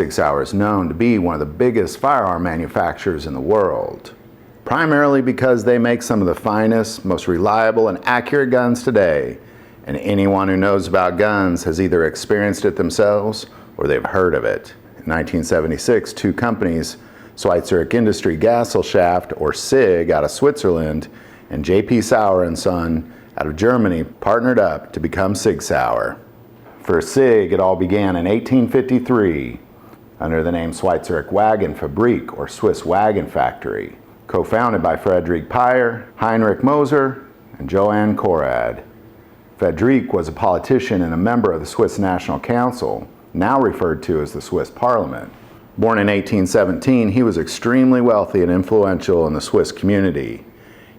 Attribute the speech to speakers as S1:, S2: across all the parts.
S1: Sig Sauer is known to be one of the biggest firearm manufacturers in the world, primarily because they make some of the finest, most reliable, and accurate guns today, and anyone who knows about guns has either experienced it themselves or they've heard of it. In 1976, two companies, Schweizer Industrie Gesellschaft, or SIG, out of Switzerland, and J.P. Sauer & Son out of Germany partnered up to become Sig Sauer. For SIG, it all began in 1853 under the name Schweizer Wagenfabrik, or Swiss Wagon Factory, co-founded by Friedrich Peyer, Heinrich Moser, and Johann Korad. Friedrich was a politician and a member of the Swiss National Council, now referred to as the Swiss Parliament. Born in 1817, he was extremely wealthy and influential in the Swiss community.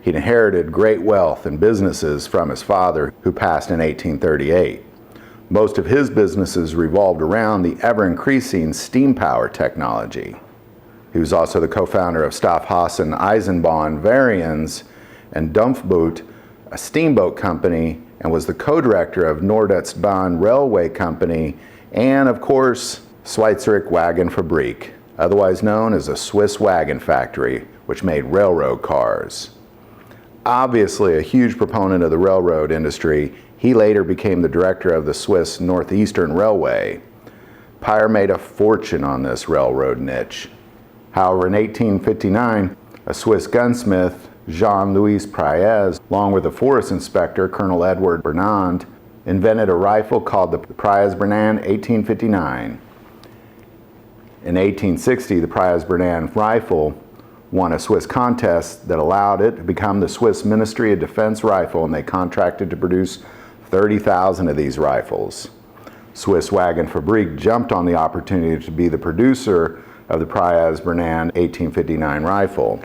S1: He inherited great wealth and businesses from his father, who passed in 1838. Most of his businesses revolved around the ever-increasing steam power technology. He was also the co-founder of Stoffhaus Eisenbahn Varians and Dampfboot, a steamboat company, and was the co-director of Nordostbahn Railway Company, and of course, Schweizer Wagenfabrik, otherwise known as a Swiss Wagon Factory, which made railroad cars. Obviously a huge proponent of the railroad industry, he later became the director of the Swiss Northeastern Railway. Peyer made a fortune on this railroad niche. However, in 1859, a Swiss gunsmith, Jean-Louis Priez, along with a forest inspector, Colonel Edward Bernand, invented a rifle called the Priez-Bernand 1859. In 1860, the Priez-Bernand rifle won a Swiss contest that allowed it to become the Swiss Ministry of Defense rifle, and they contracted to produce 30,000 of these rifles. Swiss Wagenfabrik jumped on the opportunity to be the producer of the Priez-Bernand 1859 rifle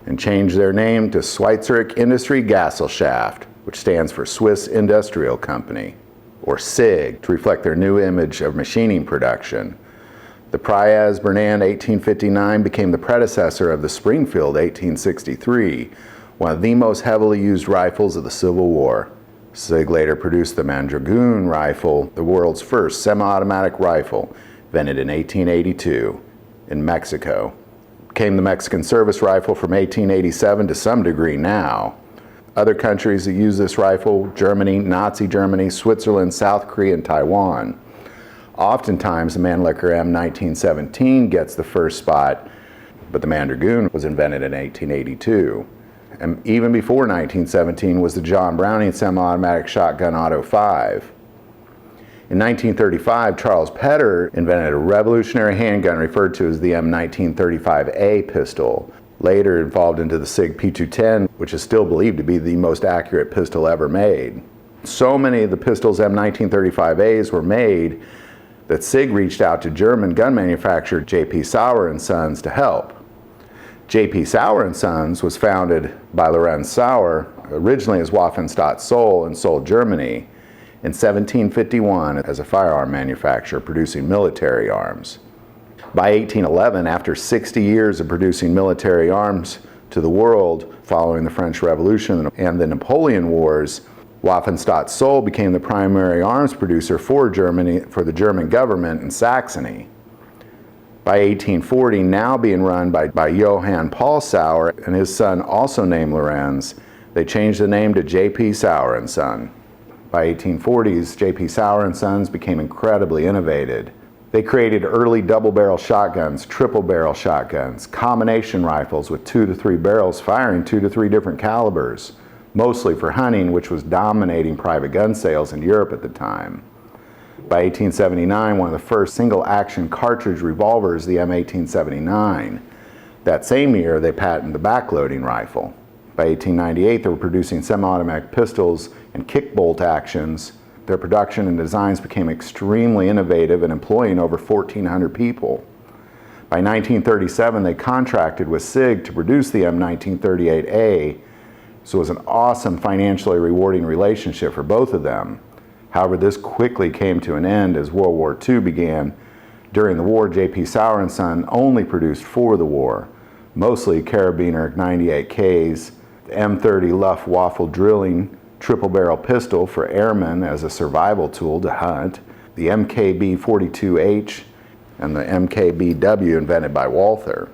S1: and changed their name to Schweizer Industrie Gesellschaft, which stands for Swiss Industrial Company, or SIG, to reflect their new image of machining production. The Priez-Bernand 1859 became the predecessor of the Springfield 1863, one of the most heavily used rifles of the Civil War. SIG later produced the Mondragoon rifle, the world's first semi-automatic rifle, invented in 1882 in Mexico. It became the Mexican service rifle from 1887 to some degree now. Other countries that use this rifle: Germany, Nazi Germany, Switzerland, South Korea, and Taiwan. Oftentimes, the Mannlicher M1917 gets the first spot, but the Mondragoon was invented in 1882. And even before 1917 was the John Browning semi-automatic shotgun Auto 5. In 1935, Charles Petter invented a revolutionary handgun referred to as the M1935A pistol, later evolved into the SIG P210, which is still believed to be the most accurate pistol ever made. So many of the pistol's M1935As were made that SIG reached out to German gun manufacturer J.P. Sauer & Sons to help. J.P. Sauer & Sons was founded by Lorenz Sauer, originally as Waffenstadt Zoll in Seoul, Germany, in 1751 as a firearm manufacturer producing military arms. By 1811, after 60 years of producing military arms to the world following the French Revolution and the Napoleon Wars, Waffenstadt Zoll became the primary arms producer for Germany, for the German government in Saxony. By 1840, now being run by Johann Paul Sauer and his son, also named Lorenz, they changed the name to J.P. Sauer & Son. By 1840s, J.P. Sauer & Sons became incredibly innovative. They created early double-barrel shotguns, triple-barrel shotguns, combination rifles with 2 to 3 barrels firing 2 to 3 different calibers, mostly for hunting, which was dominating private gun sales in Europe at the time. By 1879, one of the first single-action cartridge revolvers, the M1879. That same year, they patented the backloading rifle. By 1898, they were producing semi-automatic pistols and kick-bolt actions. Their production and designs became extremely innovative and employing over 1,400 people. By 1937, they contracted with SIG to produce the M1938A, so it was an awesome financially rewarding relationship for both of them. However, this quickly came to an end as World War II began. During the war, J.P. Sauer & Son only produced for the war, mostly Carabiner 98Ks, the M30 Luftwaffe drilling triple-barrel pistol for airmen as a survival tool to hunt, the MKB-42H, and the MKBW invented by Walther.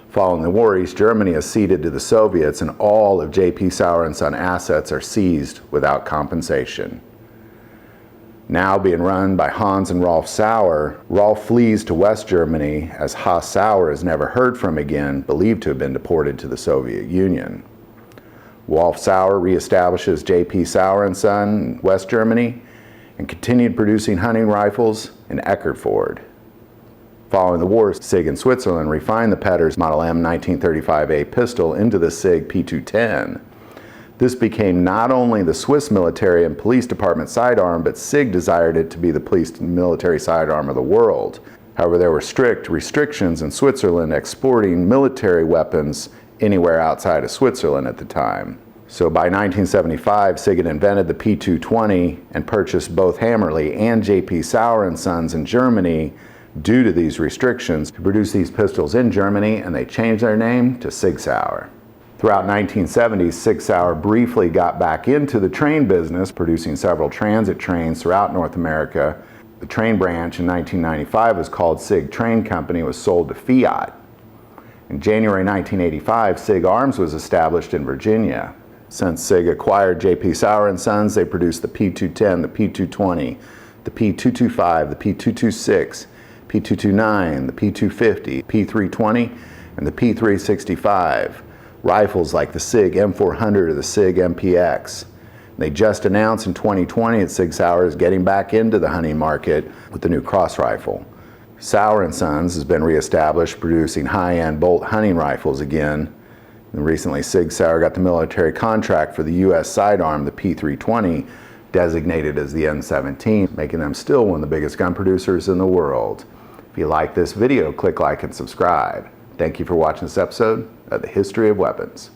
S1: Following the war, East Germany is ceded to the Soviets, and all of J.P. Sauer & Son assets are seized without compensation. Now being run by Hans and Rolf Sauer, Rolf flees to West Germany as Haas Sauer is never heard from again, believed to have been deported to the Soviet Union. Rolf Sauer reestablishes J.P. Sauer & Son in West Germany and continued producing hunting rifles in Eckertford. Following the war, Sig in Switzerland refined the Petter's Model M 1935A pistol into the Sig P210. This became not only the Swiss military and police department sidearm, but Sig desired it to be the police and military sidearm of the world. However, there were strict restrictions in Switzerland exporting military weapons anywhere outside of Switzerland at the time. So by 1975, Sig had invented the P220 and purchased both Hammerly and J.P. Sauer & Sons in Germany due to these restrictions to produce these pistols in Germany, and they changed their name to Sig Sauer. Throughout 1970s, Sig Sauer briefly got back into the train business, producing several transit trains throughout North America. The train branch in 1995 was called Sig Train Company, was sold to Fiat. In January 1985, Sig Arms was established in Virginia. Since Sig acquired J.P. Sauer & Sons, they produced the P210, the P220, the P225, the P226, P229, the P250, P320, and the P365. Rifles like the Sig M400 or the Sig MPX. They just announced in 2020 that Sig Sauer is getting back into the hunting market with the new Cross rifle. Sauer & Sons has been reestablished producing high-end bolt hunting rifles again. And recently, Sig Sauer got the military contract for the U.S. sidearm, the P320, designated as the N17, making them still one of the biggest gun producers in the world. If you like this video, click like and subscribe. Thank you for watching this episode of the History of Weapons.